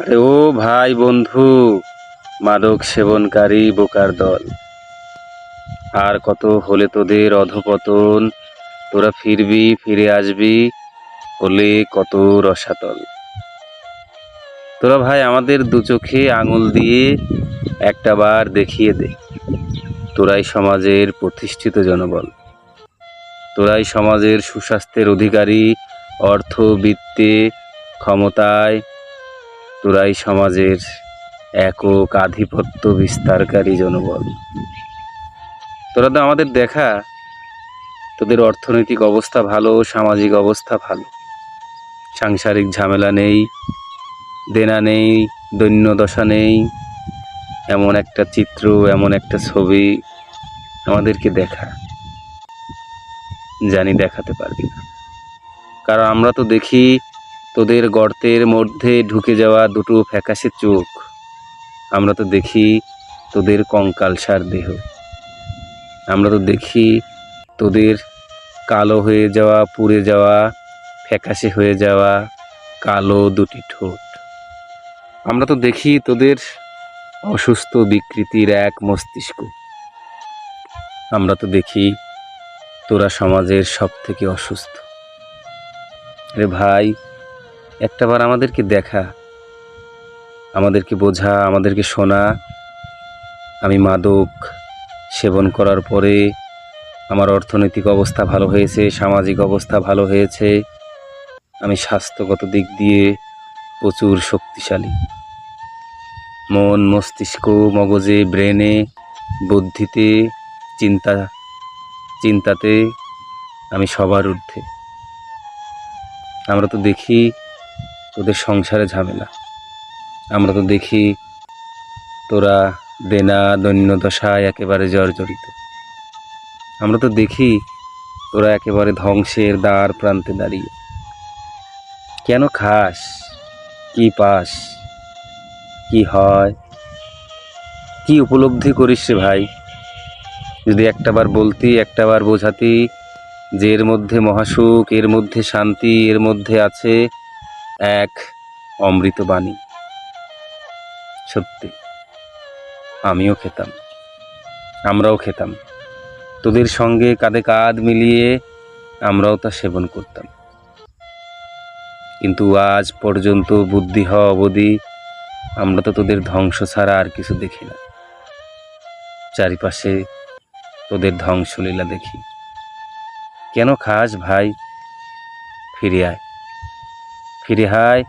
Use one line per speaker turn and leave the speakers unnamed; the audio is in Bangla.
আরে ও ভাই বন্ধু, মাদক সেবনকারী বোকার দল। আর কত হলে তোদের অধপতন? তোরা ফিরবি, ফিরে আসবি, হলে কত রসাতল। তোরা ভাই আমাদের দু চোখে আঙুল দিয়ে একটা বার দেখিয়ে দে, তোরাই সমাজের প্রতিষ্ঠিত জনবল, তোরাই সমাজের সুস্বাস্থ্যের অধিকারী, অর্থবিত্তে, ক্ষমতায়, তোরাই সমাজের একক আধিপত্য বিস্তারকারী জনবল। তোরা তো আমাদের দেখা, তোদের অর্থনৈতিক অবস্থা ভালো, সামাজিক অবস্থা ভালো, সাংসারিক ঝামেলা নেই, দেনা নেই, দৈন্য দশা নেই, এমন একটা চিত্র, এমন একটা ছবি আমাদেরকে দেখা। জানি দেখাতে পারবি না, কারণ আমরা তো দেখি তোদের গর্তের মধ্যে ঢুকে যাওয়া দুটো ফ্যাকাশে চোখ, আমরা তো দেখি তোদের কঙ্কালসার দেহ, আমরা তো দেখি তোদের কালো হয়ে যাওয়া, পুড়ে যাওয়া, ফ্যাকাশে হয়ে যাওয়া কালো দুটি ঠোঁট, আমরা তো দেখি তোদের অসুস্থ বিকৃতির এক মস্তিষ্ক, আমরা তো দেখি তোরা সমাজের সব থেকে অসুস্থ। রে ভাই, একটাবার আমাদেরকে দেখা, আমাদেরকে বোঝা, আমাদেরকে শোনা। আমি মাদক সেবন করার পরে আমার অর্থনৈতিক অবস্থা ভালো হয়েছে, সামাজিক অবস্থা ভালো হয়েছে, আমি স্বাস্থ্যগত দিক দিয়ে প্রচুর শক্তিশালী। মন, মস্তিষ্ক, মগজে, ব্রেনে, বুদ্ধিতে, চিন্তাতে আমি সবার ঊর্ধ্বে। আমরা তো দেখি তোদের সংসারে ঝামেলা, আমরা তো দেখি তোরা দেনা দৈন্য দশায় একেবারে জর্জরিত, আমরা তো দেখি তোরা একেবারে ধ্বংসের দ্বার প্রান্তে দাঁড়িয়ে। কেন খাস? কি পাস? কি হয়? কি উপলব্ধি করিস রে ভাই? যদি একটাবার বলতি, একটাবার বোঝাতি যে এর মধ্যে মহাসুখ, এর মধ্যে শান্তি, এর মধ্যে আছে এক অমৃত বাণী। সত্যি আমিও খেতাম, আমরাও খেতাম, তোদের সঙ্গে কাঁধে কাঁধ মিলিয়ে আমরাও তা সেবন করতাম। কিন্তু আজ পর্যন্ত বুদ্ধি হওয়া অবধি আমরা তো তোদের ধ্বংস ছাড়া আর কিছু দেখি না। চারিপাশে তোদের ধ্বংসলীলা দেখি। কেন খাস ভাই? ফিরে আয়, ফিরে আয়,